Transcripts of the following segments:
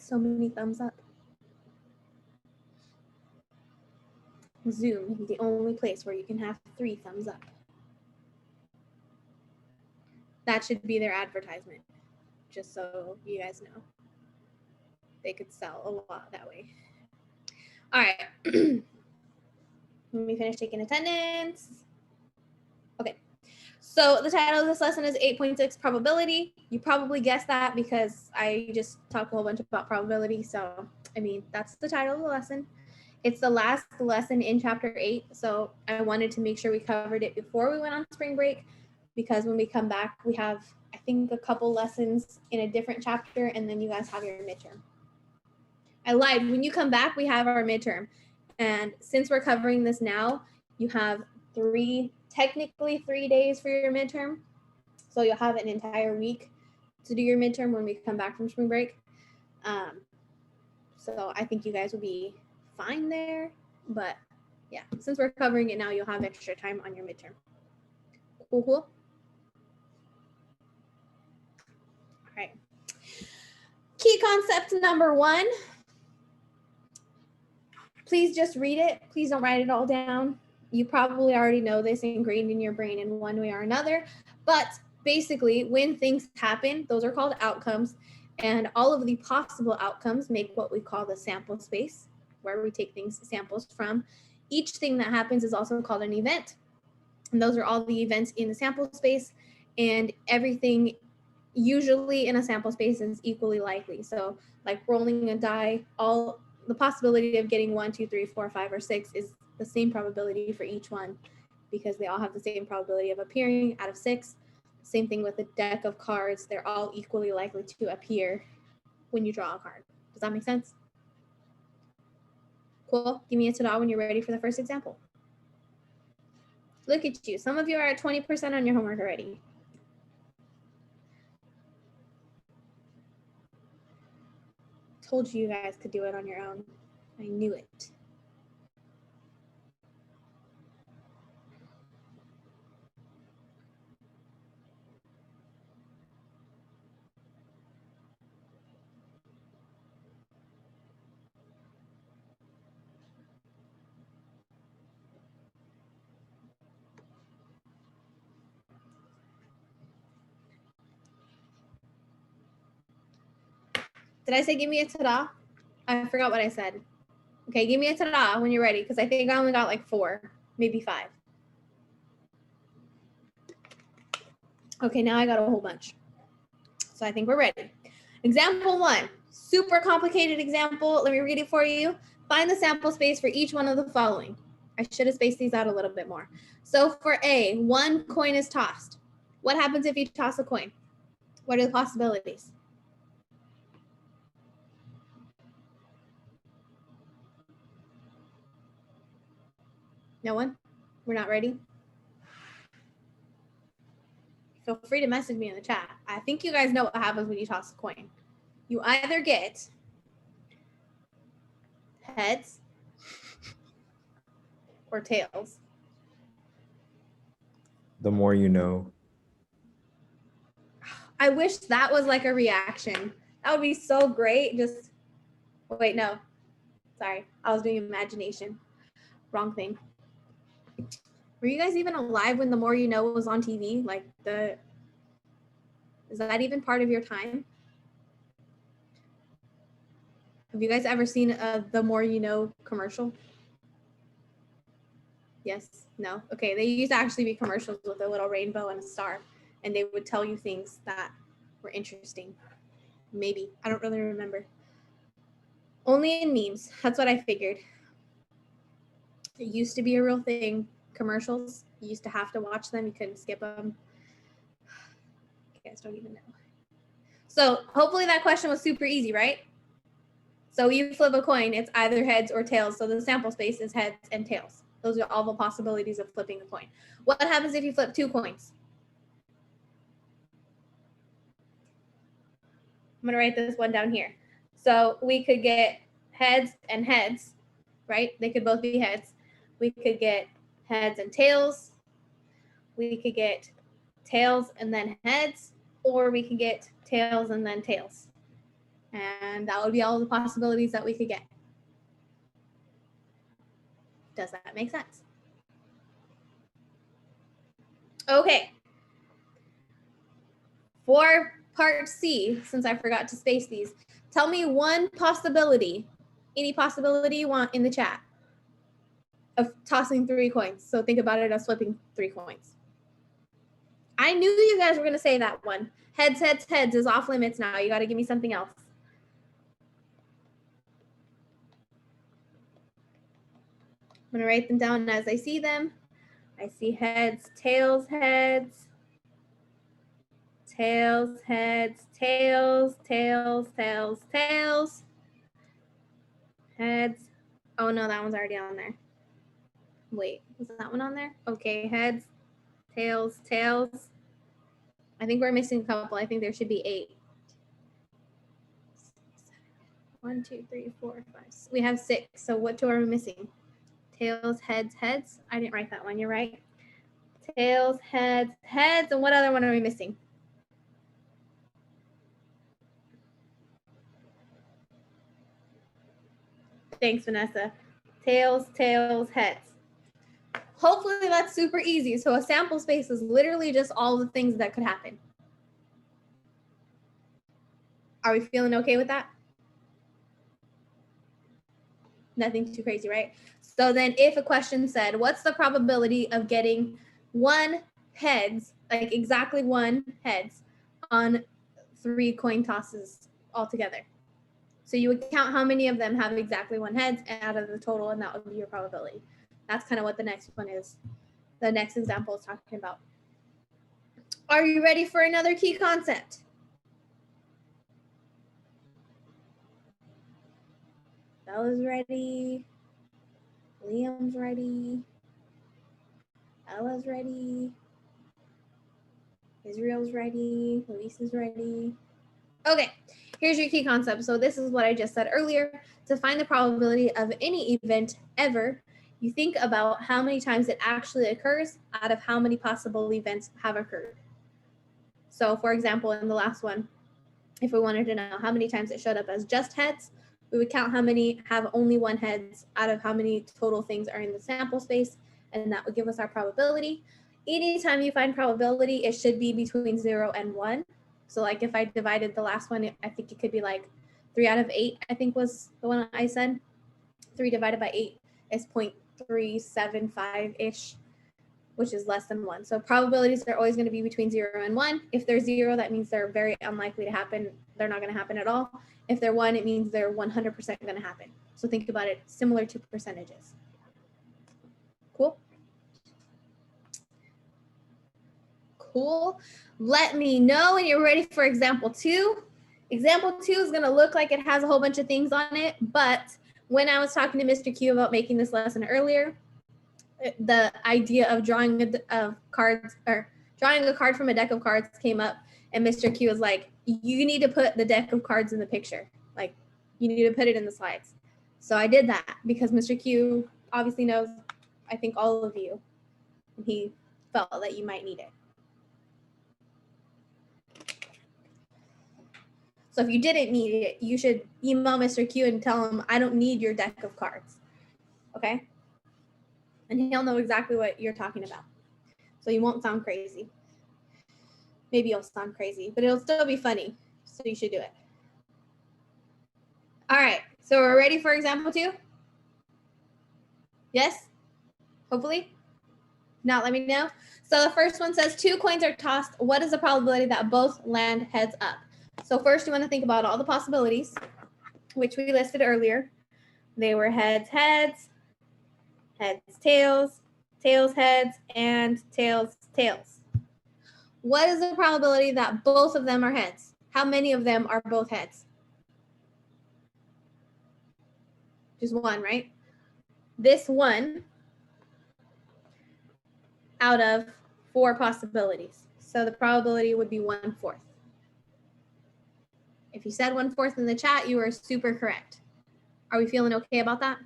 so many thumbs up? Zoom is the only place where you can have 3 thumbs up. That should be their advertisement, just so you guys know. They could sell a lot that way. All right. Let me finish taking attendance. Okay. So the title of this lesson is 8.6 probability. You probably guessed that because I just talked a whole bunch about probability. So, I mean, that's the title of the lesson. It's the last lesson in chapter 8. So I wanted to make sure we covered it before we went on spring break, because when we come back, we have, I think, a couple lessons in a different chapter, and then you guys have your midterm. I lied. When you come back, we have our midterm. And since we're covering this now, you have technically 3 days for your midterm. So you'll have an entire week to do your midterm when we come back from spring break. So I think you guys will be fine there. But yeah, since we're covering it now, you'll have extra time on your midterm. Cool, cool. All right. Key concept number 1. Please just read it. Please don't write it all down. You probably already know this, ingrained in your brain in one way or another. But basically, when things happen, those are called outcomes. And all of the possible outcomes make what we call the sample space, where we take samples from. Each thing that happens is also called an event. And those are all the events in the sample space. And everything usually in a sample space is equally likely. So like rolling a die, the possibility of getting 1, 2, 3, 4, 5, or 6 is the same probability for each one, because they all have the same probability of appearing out of 6. Same thing with a deck of cards. They're all equally likely to appear when you draw a card. Does that make sense? Cool. Give me a ta-da when you're ready for the first example. Look at you. Some of you are at 20% on your homework already. Told you guys could do it on your own. I knew it. Did I say give me a ta-da? I forgot what I said. Okay, give me a ta-da when you're ready, because I think I only got like 4, maybe 5. Okay, now I got a whole bunch. So I think we're ready. Example 1, super complicated example. Let me read it for you. Find the sample space for each one of the following. I should have spaced these out a little bit more. So for A, 1 coin is tossed. What happens if you toss a coin? What are the possibilities? No one? We're not ready? Feel free to message me in the chat. I think you guys know what happens when you toss a coin. You either get heads or tails. The more you know. I wish that was like a reaction. That would be so great. Just, wait, no. Sorry, I was doing imagination. Wrong thing. Were you guys even alive when The More You Know was on TV? Like is that even part of your time? Have you guys ever seen a The More You Know commercial? Yes? No? Okay, they used to actually be commercials with a little rainbow and a star, and they would tell you things that were interesting. Maybe. I don't really remember. Only in memes. That's what I figured. It used to be a real thing. Commercials, you used to have to watch them. You couldn't skip them. You guys don't even know. So hopefully that question was super easy, right? So you flip a coin, it's either heads or tails. So the sample space is heads and tails. Those are all the possibilities of flipping a coin. What happens if you flip 2 coins? I'm gonna write this one down here. So we could get heads and heads, right? They could both be heads. We could get heads and tails. We could get tails and then heads, or we could get tails and then tails. And that would be all the possibilities that we could get. Does that make sense? Okay. For part C, since I forgot to space these, tell me one possibility, any possibility you want in the chat of tossing 3 coins. So think about it as flipping 3 coins. I knew you guys were going to say that one. Heads, heads, heads is off limits now. You got to give me something else. I'm going to write them down as I see them. I see heads, tails, heads. Tails, heads, tails, tails, tails, tails. Heads. Oh no, that one's already on there. Wait, was that one on there? Okay, heads, tails, tails. I think we're missing a couple. I think there should be 8. 1, 2, 3, 4, 5. We have 6. So what 2 are we missing? Tails, heads, heads. I didn't write that one. You're right. Tails, heads, heads. And what other one are we missing? Thanks, Vanessa. Tails, tails, heads. Hopefully that's super easy. So a sample space is literally just all the things that could happen. Are we feeling okay with that? Nothing too crazy, right? So then if a question said, what's the probability of getting 1 heads, like exactly 1 heads on 3 coin tosses altogether? So you would count how many of them have exactly 1 heads out of the total, and that would be your probability. That's kind of what the next one is. The next example is talking about. Are you ready for another key concept? Bella's ready. Liam's ready. Ella's ready. Israel's ready. Luis is ready. Okay, here's your key concept. So this is what I just said earlier. To find the probability of any event ever, you think about how many times it actually occurs out of how many possible events have occurred. So for example, in the last one, if we wanted to know how many times it showed up as just heads, we would count how many have only 1 heads out of how many total things are in the sample space, and that would give us our probability. Anytime you find probability, it should be between 0 and 1. So like if I divided the last one, I think it could be like 3 out of 8, I think was the one I said. 3 divided by 8 is 0.375-ish, which is less than 1. So probabilities are always going to be between 0 and 1. If they're 0, that means they're very unlikely to happen. They're not going to happen at all. If they're 1, it means they're 100% going to happen. So think about it similar to percentages. Cool? Cool. Let me know when you're ready for example 2. Example 2 is going to look like it has a whole bunch of things on it, but when I was talking to Mr. Q about making this lesson earlier, the idea of drawing a card from a deck of cards came up, and Mr. Q was like, you need to put the deck of cards in the picture. Like, you need to put it in the slides. So I did that because Mr. Q obviously knows, I think, all of you. And he felt that you might need it. So if you didn't need it, you should email Mr. Q and tell him, I don't need your deck of cards. Okay? And he'll know exactly what you're talking about. So you won't sound crazy. Maybe you'll sound crazy, but it'll still be funny. So you should do it. All right. So we're ready for example 2? Yes? Hopefully? Now let me know. So the first one says 2 coins are tossed. What is the probability that both land heads up? So first you want to think about all the possibilities, which we listed earlier. They were heads, heads, heads, tails, tails, heads, and tails, tails. What is the probability that both of them are heads? How many of them are both heads? Just 1, right? This 1 out of 4 possibilities. So the probability would be 1/4. If you said 1/4 in the chat, you are super correct. Are we feeling okay about that?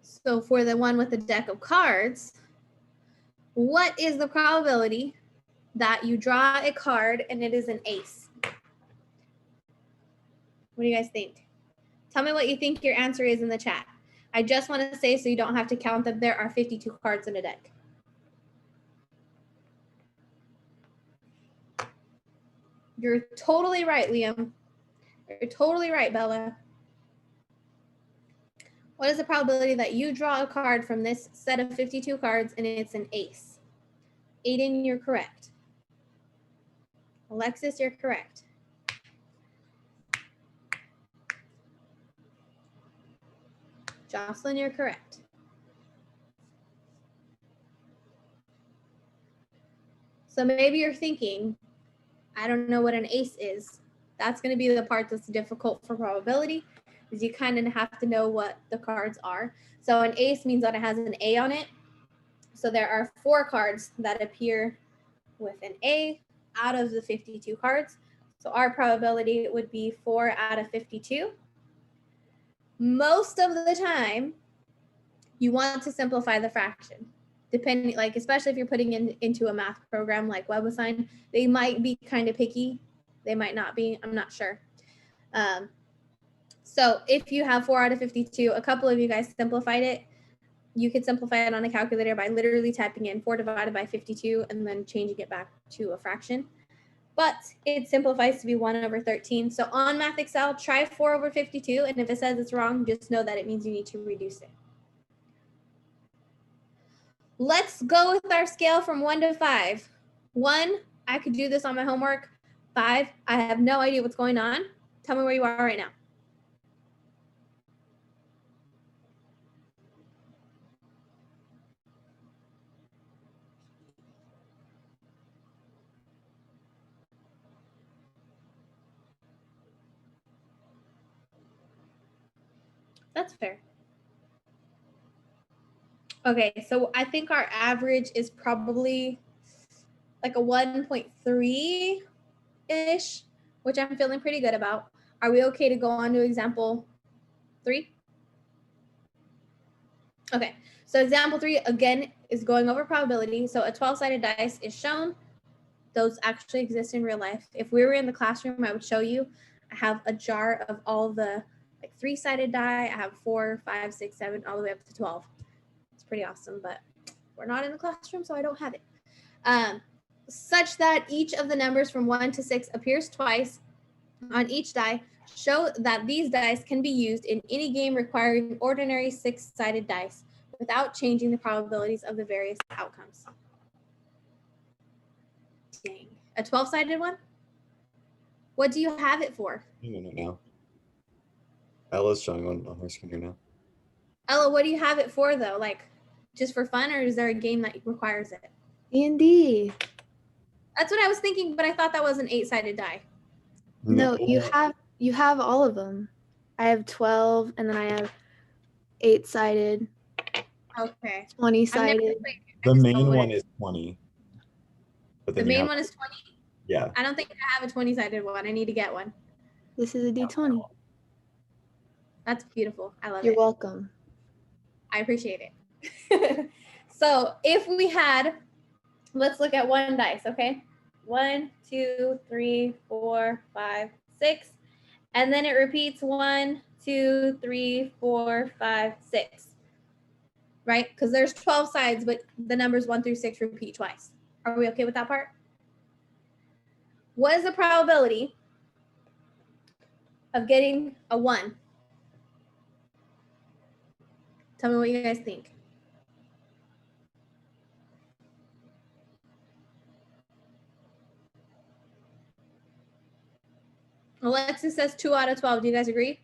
So for the one with the deck of cards, what is the probability that you draw a card and it is an ace? What do you guys think? Tell me what you think your answer is in the chat. I just want to say, so you don't have to count, that there are 52 cards in a deck. You're totally right, Liam. You're totally right, Bella. What is the probability that you draw a card from this set of 52 cards and it's an ace? Aiden, you're correct. Alexis, you're correct. Jocelyn, you're correct. So maybe you're thinking, I don't know what an ace is. That's going to be the part that's difficult for probability, is you kind of have to know what the cards are. So an ace means that it has an A on it. So there are 4 cards that appear with an A out of the 52 cards. So our probability would be 4 out of 52. Most of the time, you want to simplify the fraction. Depending, like, especially if you're putting into a math program like WebAssign, they might be kind of picky. They might not be, I'm not sure. So if you have 4 out of 52, a couple of you guys simplified it. You could simplify it on a calculator by literally typing in 4 divided by 52 and then changing it back to a fraction. But it simplifies to be 1 over 13. So on Math Excel, try 4 over 52. And if it says it's wrong, just know that it means you need to reduce it. Let's go with our scale from 1 to 5. 1, I could do this on my homework. 5, I have no idea what's going on. Tell me where you are right now. That's fair. Okay, so I think our average is probably like a 1.3-ish, which I'm feeling pretty good about. Are we okay to go on to example 3? Okay, so example 3, again, is going over probability. So a 12-sided dice is shown. Those actually exist in real life. If we were in the classroom, I would show you. I have a jar of all the like 3-sided die. I have 4, 5, 6, 7, all the way up to 12. It's pretty awesome, but we're not in the classroom, so I don't have it. Such that each of the numbers from 1 to 6 appears twice on each die, show that these dice can be used in any game requiring ordinary 6-sided dice without changing the probabilities of the various outcomes. Dang. A 12-sided one? What do you have it for? No. Ella's showing on her screen now. Ella, what do you have it for, though? Like, just for fun, or is there a game that requires it? D&D. That's what I was thinking, but I thought that was an 8-sided die. No, you have all of them. I have 12, and then I have 8-sided. Okay. 20-sided. The main one is 20. But the main one is 20? Yeah. I don't think I have a 20-sided one. I need to get one. This is a D20. That's beautiful. I love it. You're welcome. I appreciate it. So if we had, let's look at one dice, okay? 1, 2, 3, 4, 5, 6. And then it repeats 1, 2, 3, 4, 5, 6. Right? Because there's 12 sides, but the numbers 1 through 6 repeat twice. Are we okay with that part? What is the probability of getting a 1? Tell me what you guys think. Alexis says 2 out of 12. Do you guys agree?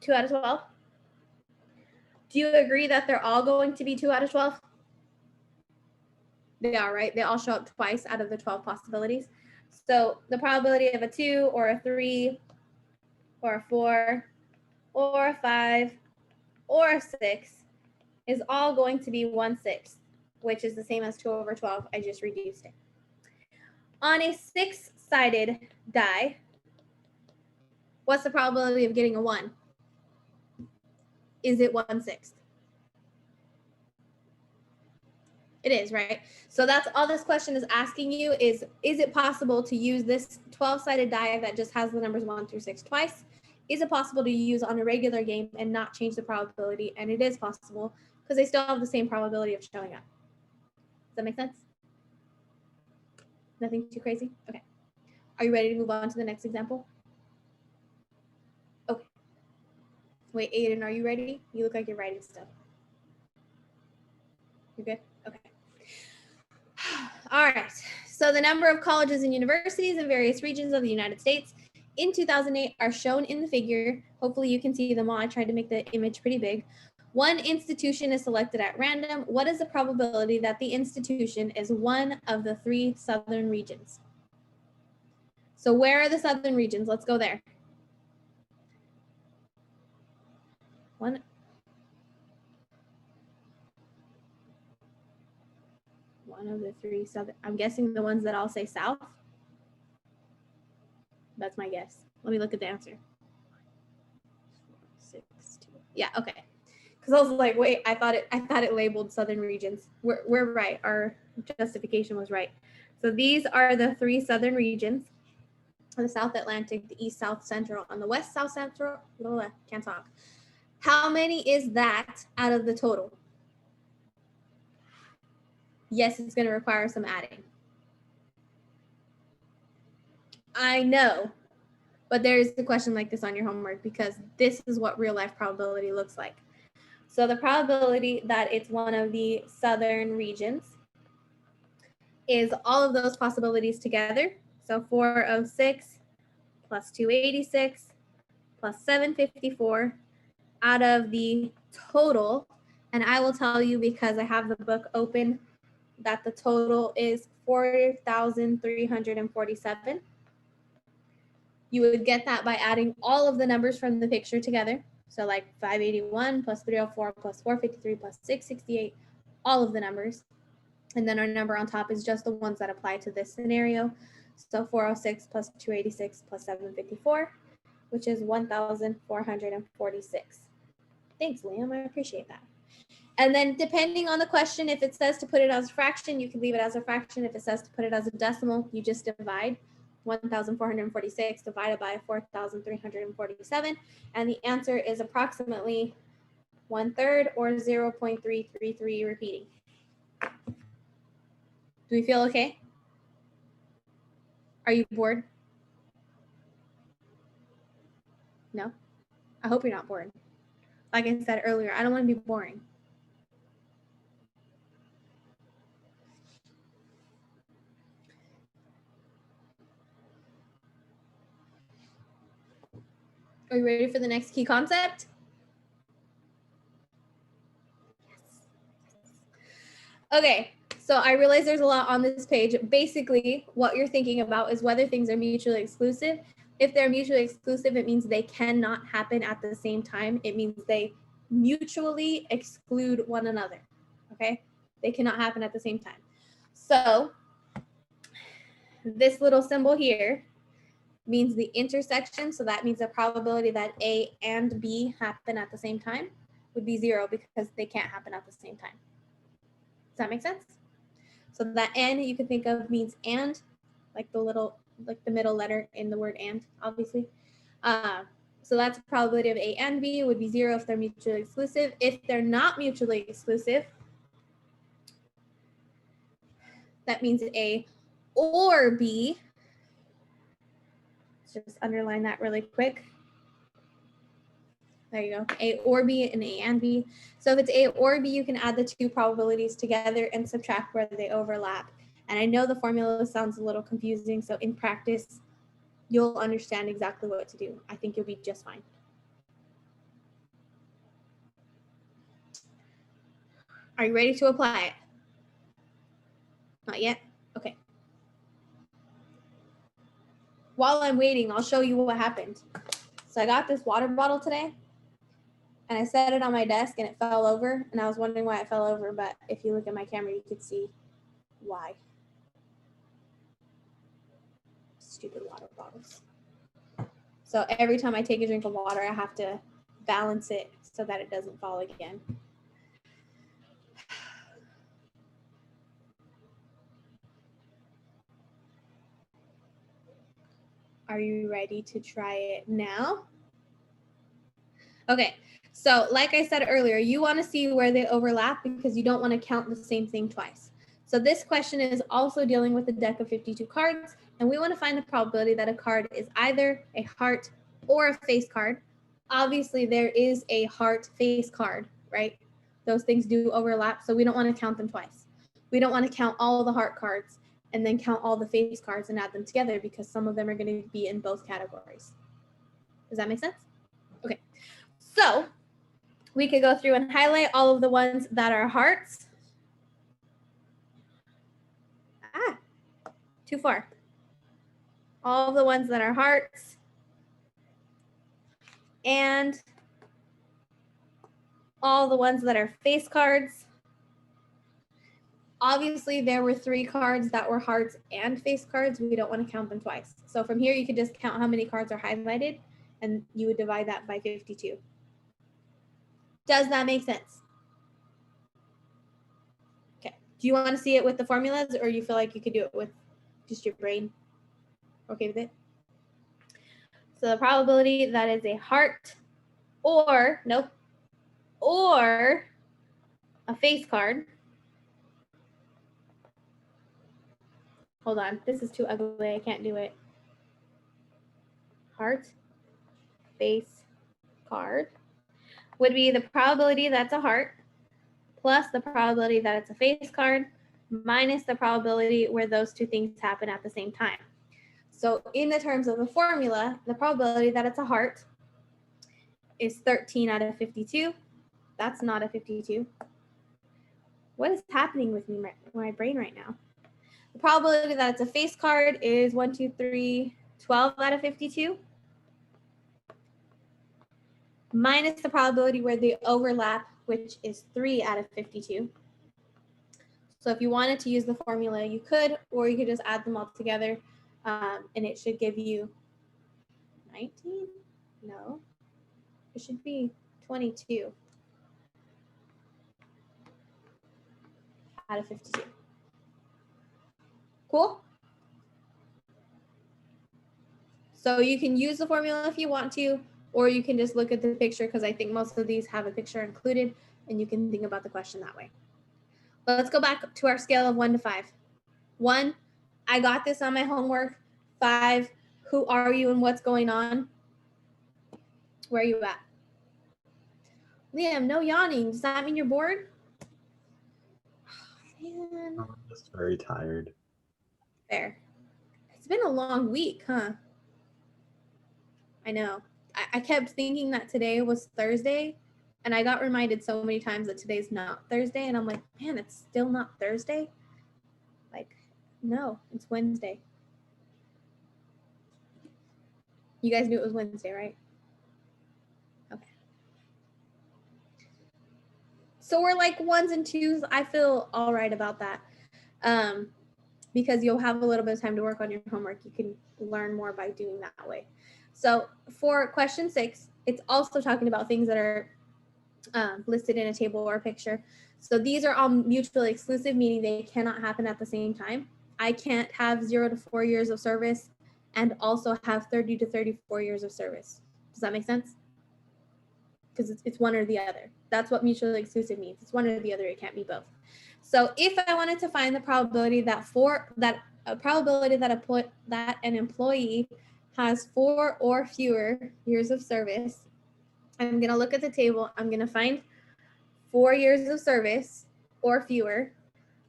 2 out of 12? Do you agree that they're all going to be 2 out of 12? They are, right? They all show up twice out of the 12 possibilities. So the probability of a 2 or a 3 or a 4 or a 5 or a 6 is all going to be 1/6, which is the same as 2 over 12. I just reduced it. On a 6-sided die, what's the probability of getting a 1? Is it 1/6? It is, right? So that's all this question is asking you is it possible to use this 12-sided die that just has the numbers 1 through 6 twice? Is it possible to use on a regular game and not change the probability? And it is possible because they still have the same probability of showing up. Does that make sense? Nothing too crazy? Okay. Are you ready to move on to the next example? Okay. Wait, Aiden, are you ready? You look like you're writing stuff. You good? Okay. All right. So the number of colleges and universities in various regions of the United States in 2008 are shown in the figure. Hopefully you can see them all. I tried to make the image pretty big. One institution is selected at random. What is the probability that the institution is one of the 3 southern regions? So where are the southern regions? Let's go there. One of the 3 southern. I'm guessing the ones that all say south. That's my guess. Let me look at the answer. 6, 2. Yeah, okay. Because I was like, wait, I thought it labeled southern regions. We're right. Our justification was right. So these are the 3 southern regions: the South Atlantic, the East South Central, and the West South Central. Can't talk. How many is that out of the total? Yes, it's going to require some adding. I know, but there is a question like this on your homework because this is what real life probability looks like. So the probability that it's one of the southern regions is all of those possibilities together. So 406 plus 286 plus 754 out of the total. And I will tell you, because I have the book open, that the total is 4,347. You would get that by adding all of the numbers from the picture together. So like 581 plus 304 plus 453 plus 668, all of the numbers. And then our number on top is just the ones that apply to this scenario. So 406 plus 286 plus 754, which is 1,446. Thanks, Liam. I appreciate that. And then depending on the question, if it says to put it as a fraction, you can leave it as a fraction. If it says to put it as a decimal, you just divide 1,446 divided by 4,347. And the answer is approximately 1/3 or 0.333 repeating. Do we feel okay? Are you bored? No? I hope you're not bored. Like I said earlier, I don't want to be boring. Are you ready for the next key concept? Yes. Okay, so I realize there's a lot on this page. Basically, what you're thinking about is whether things are mutually exclusive. If they're mutually exclusive, it means they cannot happen at the same time. It means they mutually exclude one another, okay? They cannot happen at the same time. So this little symbol here means the intersection. So that means the probability that A and B happen at the same time would be 0 because they can't happen at the same time. Does that make sense? So that N you can think of means and, like the middle letter in the word and, obviously. So that's the probability of A and B would be 0 if they're mutually exclusive. If they're not mutually exclusive, that means A or B. Let's just underline that really quick. There you go, A or B and A and B. So if it's A or B, you can add the 2 probabilities together and subtract where they overlap. And I know the formula sounds a little confusing, so in practice, you'll understand exactly what to do. I think you'll be just fine. Are you ready to apply it? Not yet? Okay. While I'm waiting, I'll show you what happened. So I got this water bottle today, and I set it on my desk and it fell over, and I was wondering why it fell over, but if you look at my camera, you could see why. Stupid water bottles. So every time I take a drink of water, I have to balance it so that it doesn't fall again. Are you ready to try it now? Okay, so like I said earlier, you want to see where they overlap because you don't want to count the same thing twice. So this question is also dealing with a deck of 52 cards, and we want to find the probability that a card is either a heart or a face card. Obviously, there is a heart face card, right? Those things do overlap, so we don't want to count them twice. We don't want to count all the heart cards and then count all the face cards and add them together because some of them are going to be in both categories. Does that make sense? Okay, so we could go through and highlight all of the ones that are hearts. Too far. All of the ones that are hearts and all the ones that are face cards. Obviously, there were 3 cards that were hearts and face cards. We don't want to count them twice. So from here, you could just count how many cards are highlighted, and you would divide that by 52. Does that make sense? Okay. Do you want to see it with the formulas, or you feel like you could do it with just your brain? Okay with it? So the probability that is a heart or, nope, or a face card. Hold on, this is too ugly, I can't do it. Heart, face, card would be the probability that's a heart plus the probability that it's a face card minus the probability where those two things happen at the same time. So in the terms of the formula, the probability that it's a heart is 13 out of 52. That's not a 52. What is happening with my brain right now? The probability that it's a face card is 1, 2, 3, 12 out of 52. Minus the probability where they overlap, which is 3 out of 52. So if you wanted to use the formula, you could, or you could just add them all together, and it should give you 19? No, it should be 22 out of 52. Cool? So you can use the formula if you want to, or you can just look at the picture because I think most of these have a picture included, and you can think about the question that way. Let's go back to our scale of 1 to 5. 1, I got this on my homework. 5, who are you and what's going on? Where are you at? Liam, no yawning. Does that mean you're bored? Oh, man. I'm just very tired. Fair. It's been a long week, huh? I know. I kept thinking that today was Thursday, and I got reminded so many times that today's not Thursday, and I'm like, man, it's still not Thursday? Like, no, it's Wednesday. You guys knew it was Wednesday, right? Okay. So we're like 1s and 2s. I feel all right about that. Because you'll have a little bit of time to work on your homework. You can learn more by doing that way. So for question 6, it's also talking about things that are listed in a table or a picture. So these are all mutually exclusive, meaning they cannot happen at the same time. I can't have 0 to 4 years of service and also have 30 to 34 years of service. Does that make sense? Because it's one or the other. That's what mutually exclusive means. It's one or the other. It can't be both. So if I wanted to find the probability that an employee has 4 or fewer years of service, I'm going to look at the table. I'm going to find 4 years of service or fewer.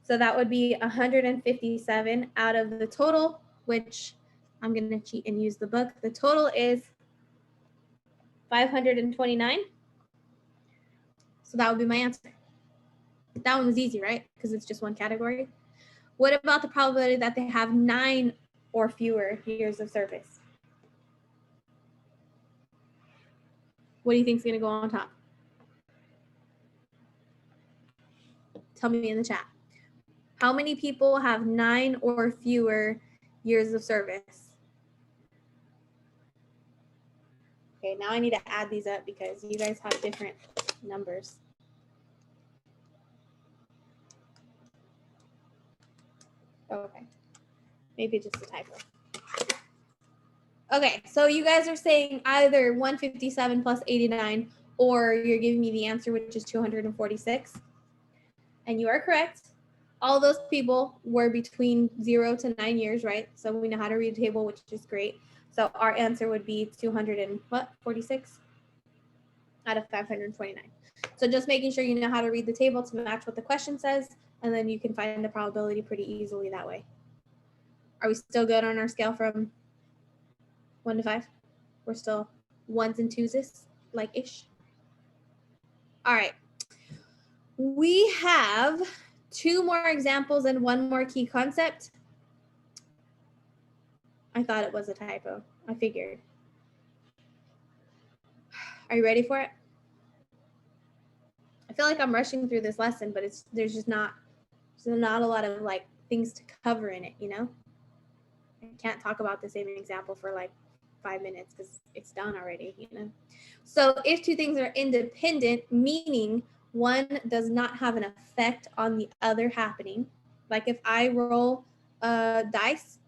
So that would be 157 out of the total, which I'm going to cheat and use the book. The total is 529. So that would be my answer. That one was easy, right? Because it's just one category. What about the probability that they have 9 or fewer years of service? What do you think is going to go on top? Tell me in the chat. How many people have 9 or fewer years of service? Okay, now I need to add these up because you guys have different numbers. Okay, maybe just a typo. Okay, so you guys are saying either 157 plus 89, or you're giving me the answer, which is 246. And you are correct. All those people were between 0 to 9 years, right? So we know how to read a table, which is great. So our answer would be 246 out of 529. So just making sure you know how to read the table to match what the question says, and then you can find the probability pretty easily that way. Are we still good on our scale from 1 to 5? We're still ones and twos, like ish. All right. We have 2 more examples and 1 more key concept. I thought it was a typo. I figured. Are you ready for it? I feel like I'm rushing through this lesson, but there's not a lot of like things to cover in it, you know? I can't talk about the same example for like 5 minutes because it's done already, you know? So if 2 things are independent, meaning one does not have an effect on the other happening, like if I roll a dice,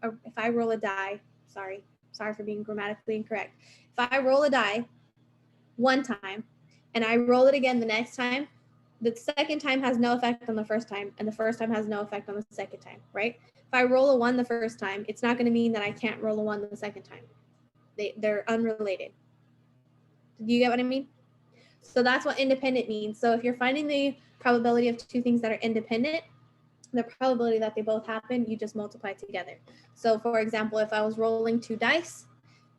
or if I roll a die, sorry for being grammatically incorrect. If I roll a die one time and I roll it again the next time, the second time has no effect on the first time, and the first time has no effect on the second time, right? If I roll a 1 the first time, it's not going to mean that I can't roll a 1 the second time. They're unrelated. Do you get what I mean? So that's what independent means. So if you're finding the probability of 2 things that are independent, the probability that they both happen, you just multiply together. So for example, if I was rolling 2 dice,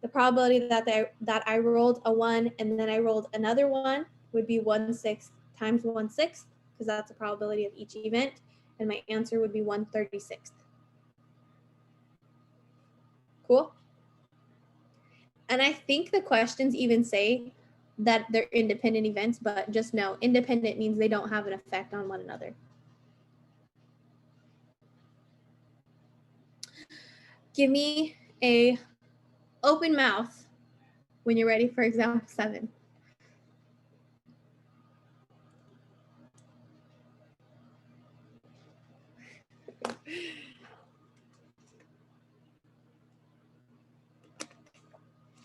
the probability that I rolled a 1 and then I rolled another 1 would be 1/6 times 1/6, because that's the probability of each event, and my answer would be 1/36. Cool? And I think the questions even say that they're independent events, but just know independent means they don't have an effect on one another. Give me a open mouth when you're ready for example 7.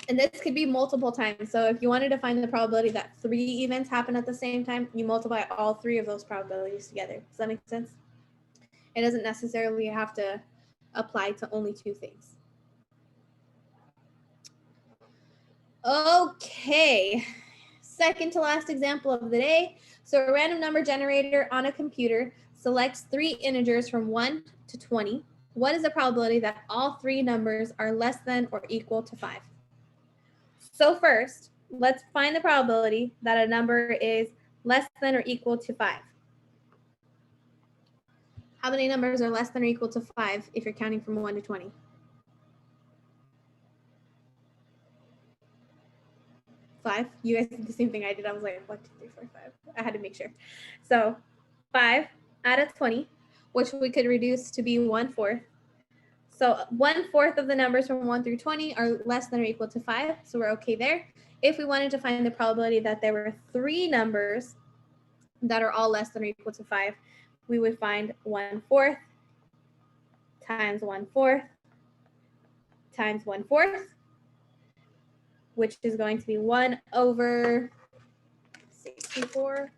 And this could be multiple times. So if you wanted to find the probability that 3 events happen at the same time, you multiply all 3 of those probabilities together. Does that make sense? It doesn't necessarily have to apply to only 2 things. Okay, second to last example of the day. So a random number generator on a computer selects 3 integers from 1 to 20. What is the probability that all 3 numbers are less than or equal to 5? So first, let's find the probability that a number is less than or equal to 5. How many numbers are less than or equal to 5 if you're counting from 1 to 20? 5. You guys did the same thing I did. I was like, 1, 2, 3, 4, 5. I had to make sure. So 5 out of 20, which we could reduce to be 1/4. So 1/4 of the numbers from 1 through 20 are less than or equal to 5. So we're okay there. If we wanted to find the probability that there were 3 numbers that are all less than or equal to 5, we would find 1/4 times 1/4 times 1/4, which is going to be 1/64.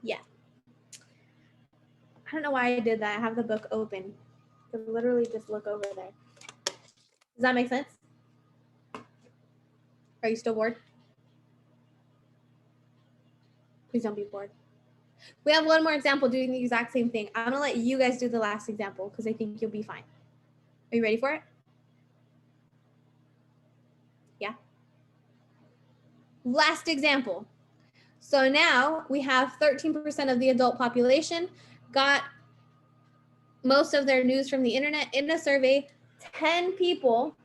Yeah. I don't know why I did that. I have the book open. I could literally just look over there. Does that make sense? Are you still bored? Please don't be bored. We have 1 more example doing the exact same thing. I'm gonna let you guys do the last example because I think you'll be fine. Are you ready for it? Yeah. Last example. So now we have 13% of the adult population got most of their news from the internet. In a survey, 10 people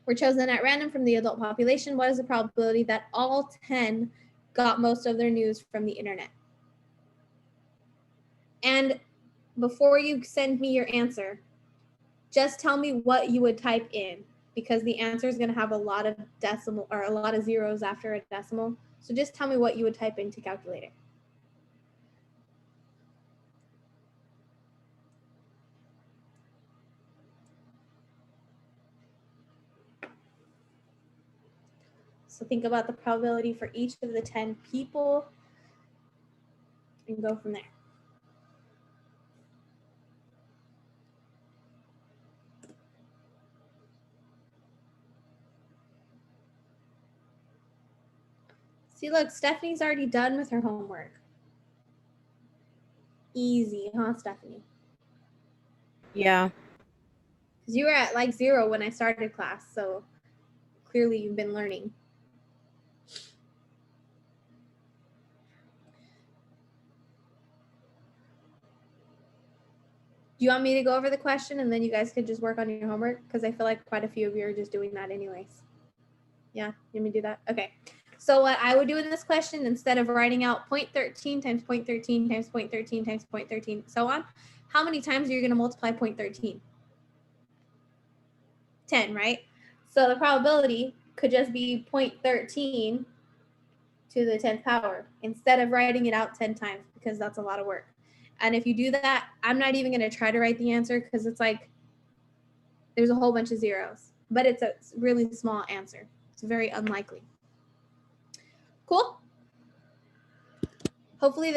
were chosen at random from the adult population. What is the probability that all 10 got most of their news from the internet? And before you send me your answer, just tell me what you would type in, because the answer is going to have a lot of decimal or a lot of zeros after a decimal. So just tell me what you would type in to calculate it. So think about the probability for each of the 10 people and go from there. See, look, Stephanie's already done with her homework. Easy, huh, Stephanie? Yeah. Because you were at like 0 when I started class, so clearly you've been learning. Do you want me to go over the question and then you guys could just work on your homework? Because I feel like quite a few of you are just doing that anyways. Yeah, you want me to do that? Okay. So what I would do in this question, instead of writing out 0.13 times 0.13 times 0.13 times 0.13, so on, how many times are you going to multiply 0.13? 10, right? So the probability could just be 0.13 to the 10th power instead of writing it out 10 times because that's a lot of work. And if you do that, I'm not even going to try to write the answer because it's like there's a whole bunch of zeros, but it's a really small answer. It's very unlikely. Cool. Hopefully